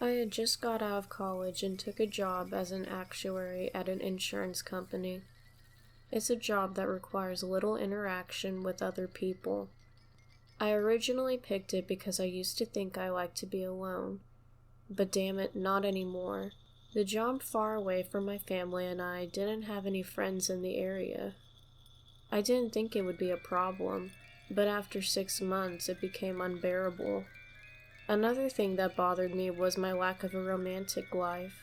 I had just got out of college and took a job as an actuary at an insurance company. It's a job that requires little interaction with other people. I originally picked it because I used to think I liked to be alone. But damn it, not anymore. The job far away from my family and I didn't have any friends in the area. I didn't think it would be a problem, but after 6 months it became unbearable. Another thing that bothered me was my lack of a romantic life.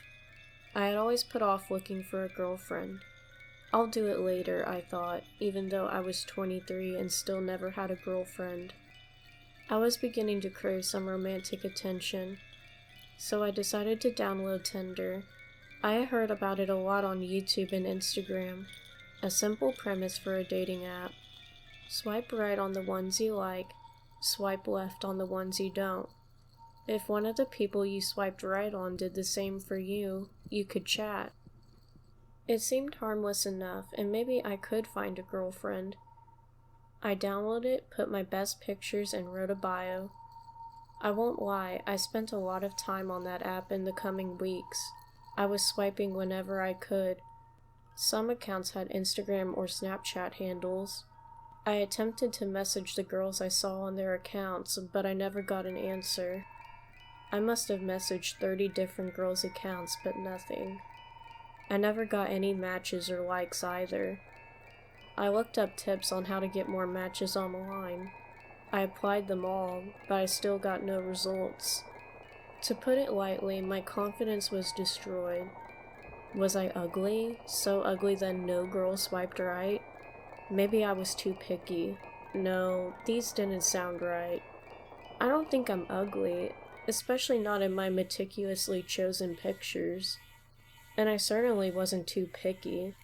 I had always put off looking for a girlfriend. I'll do it later, I thought, even though I was 23 and still never had a girlfriend. I was beginning to crave some romantic attention, so I decided to download Tinder. I had heard about it a lot on YouTube and Instagram. A simple premise for a dating app. Swipe right on the ones you like, swipe left on the ones you don't. If one of the people you swiped right on did the same for you, you could chat. It seemed harmless enough, and maybe I could find a girlfriend. I downloaded it, put my best pictures, and wrote a bio. I won't lie, I spent a lot of time on that app in the coming weeks. I was swiping whenever I could. Some accounts had Instagram or Snapchat handles. I attempted to message the girls I saw on their accounts, but I never got an answer. I must have messaged 30 different girls' accounts, but nothing. I never got any matches or likes either. I looked up tips on how to get more matches online. I applied them all, but I still got no results. To put it lightly, my confidence was destroyed. Was I ugly? So ugly that no girl swiped right? Maybe I was too picky. No, these didn't sound right. I don't think I'm ugly, especially not in my meticulously chosen pictures. And I certainly wasn't too picky.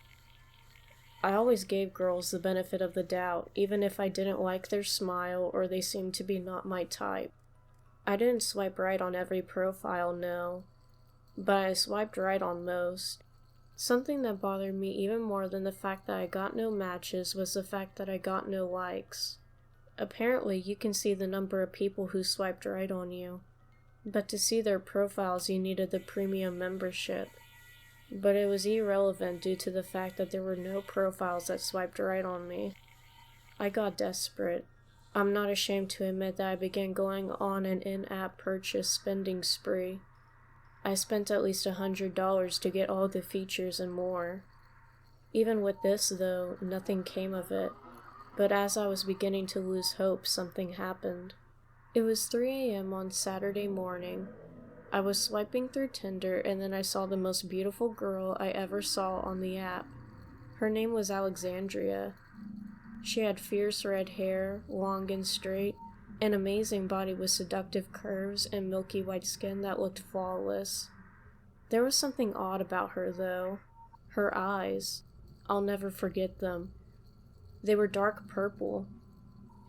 I always gave girls the benefit of the doubt, even if I didn't like their smile or they seemed to be not my type. I didn't swipe right on every profile, no, but I swiped right on most. Something that bothered me even more than the fact that I got no matches was the fact that I got no likes. Apparently, you can see the number of people who swiped right on you, but to see their profiles you needed the premium membership. But it was irrelevant due to the fact that there were no profiles that swiped right on me. I got desperate. I'm not ashamed to admit that I began going on an in-app purchase spending spree. I spent at least $100 to get all the features and more. Even with this, though, nothing came of it. But as I was beginning to lose hope, something happened. It was 3 a.m. on Saturday morning. I was swiping through Tinder and then I saw the most beautiful girl I ever saw on the app. Her name was Alexandria. She had fierce red hair, long and straight, an amazing body with seductive curves and milky white skin that looked flawless. There was something odd about her, though. Her eyes. I'll never forget them. They were dark purple.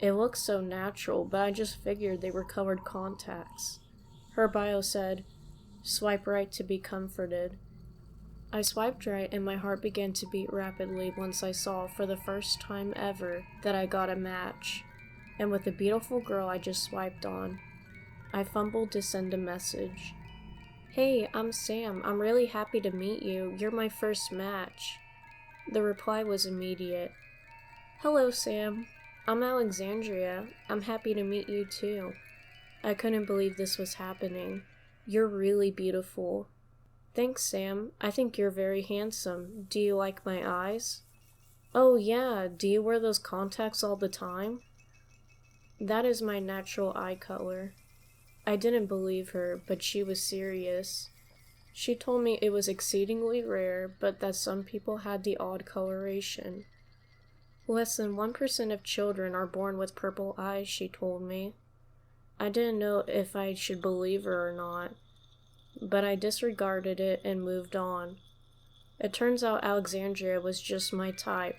It looked so natural, but I just figured they were colored contacts. Her bio said, "Swipe right to be comforted." I swiped right and my heart began to beat rapidly once I saw, for the first time ever, that I got a match. And with the beautiful girl I just swiped on. I fumbled to send a message. "Hey, I'm Sam. I'm really happy to meet you. You're my first match." The reply was immediate. "Hello, Sam. I'm Alexandria. I'm happy to meet you too." I couldn't believe this was happening. "You're really beautiful." "Thanks, Sam. I think you're very handsome. Do you like my eyes?" "Oh yeah, do you wear those contacts all the time?" "That is my natural eye color." I didn't believe her, but she was serious. She told me it was exceedingly rare, but that some people had the odd coloration. Less than 1% of children are born with purple eyes, she told me. I didn't know if I should believe her or not, but I disregarded it and moved on. It turns out Alexandria was just my type.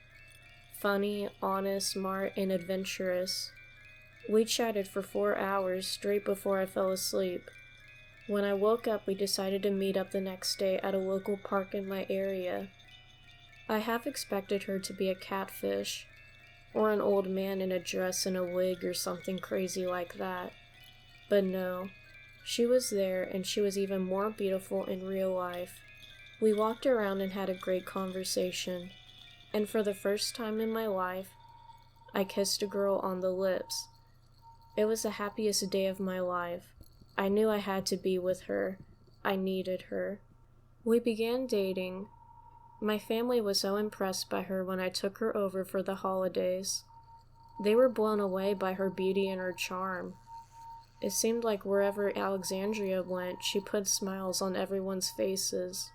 Funny, honest, smart, and adventurous. We chatted for 4 hours straight before I fell asleep. When I woke up, we decided to meet up the next day at a local park in my area. I half expected her to be a catfish, or an old man in a dress and a wig or something crazy like that. But no, She was there, and she was even more beautiful in real life. We walked around and had a great conversation, and for the first time in my life, I kissed a girl on the lips. It was the happiest day of my life. I knew I had to be with her. I needed her. We began dating. My family was so impressed by her when I took her over for the holidays. They were blown away by her beauty and her charm. It seemed like wherever Alexandria went, she put smiles on everyone's faces.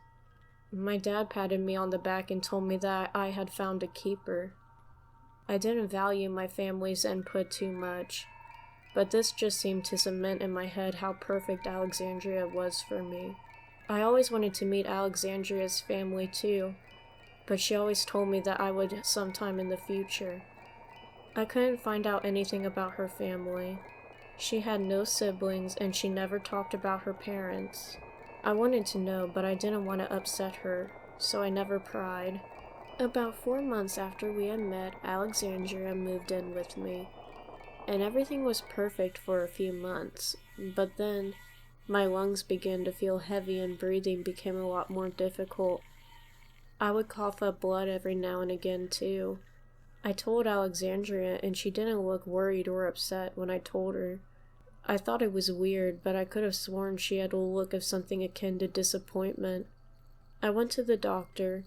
My dad patted me on the back and told me that I had found a keeper. I didn't value my family's input too much, but this just seemed to cement in my head how perfect Alexandria was for me. I always wanted to meet Alexandria's family too, but she always told me that I would sometime in the future. I couldn't find out anything about her family. She had no siblings, and she never talked about her parents. I wanted to know, but I didn't want to upset her, so I never pried. About 4 months after we had met, Alexandria moved in with me, and everything was perfect for a few months, but then my lungs began to feel heavy and breathing became a lot more difficult. I would cough up blood every now and again too. I told Alexandria, and she didn't look worried or upset when I told her. I thought it was weird, but I could have sworn she had a look of something akin to disappointment. I went to the doctor.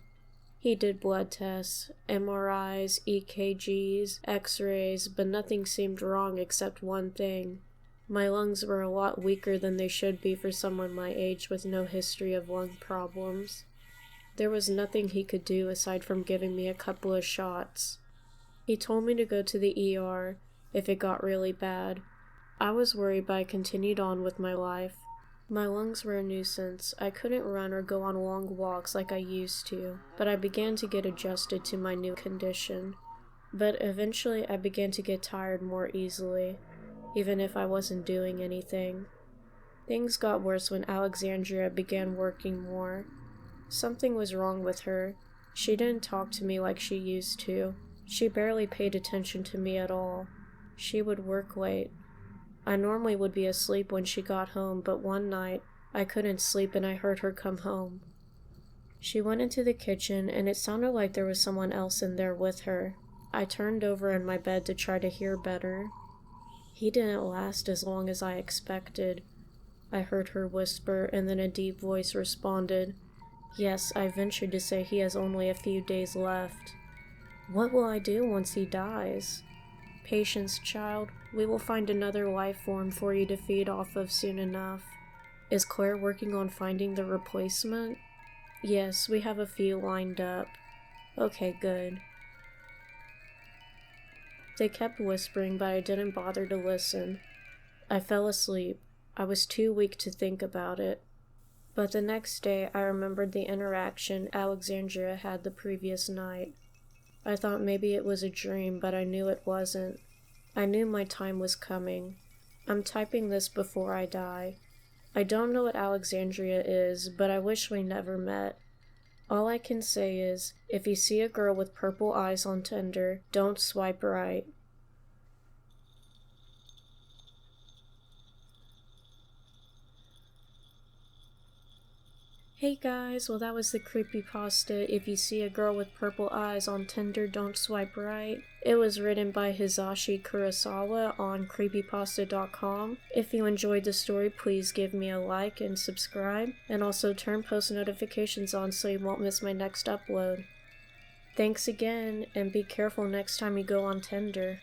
He did blood tests, MRIs, EKGs, X-rays, but nothing seemed wrong except one thing. My lungs were a lot weaker than they should be for someone my age with no history of lung problems. There was nothing he could do aside from giving me a couple of shots. He told me to go to the ER if it got really bad. I was worried, but I continued on with my life. My lungs were a nuisance. I couldn't run or go on long walks like I used to, but I began to get adjusted to my new condition. But eventually I began to get tired more easily, even if I wasn't doing anything. Things got worse when Alexandria began working more. Something was wrong with her. She didn't talk to me like she used to. She barely paid attention to me at all. She would work late. I normally would be asleep when she got home, but one night, I couldn't sleep and I heard her come home. She went into the kitchen, and it sounded like there was someone else in there with her. I turned over in my bed to try to hear better. He didn't last as long as I expected. I heard her whisper, and then a deep voice responded, "Yes, I ventured to say he has only a few days left. What will I do once he dies? Patience, child. We will find another life form for you to feed off of soon enough. Is Claire working on finding the replacement? Yes, we have a few lined up. Okay, good." They kept whispering, but I didn't bother to listen. I fell asleep. I was too weak to think about it. But the next day, I remembered the interaction Alexandria had the previous night. I thought maybe it was a dream, but I knew it wasn't. I knew my time was coming. I'm typing this before I die. I don't know what Alexandria is, but I wish we never met. All I can say is, if you see a girl with purple eyes on Tinder, don't swipe right. Hey guys, well that was the creepypasta, If You See a Girl with Purple Eyes on Tinder, Don't Swipe Right. It was written by Hisashi Kurosawa on creepypasta.com. If you enjoyed the story, please give me a like and subscribe, and also turn post notifications on so you won't miss my next upload. Thanks again, and be careful next time you go on Tinder.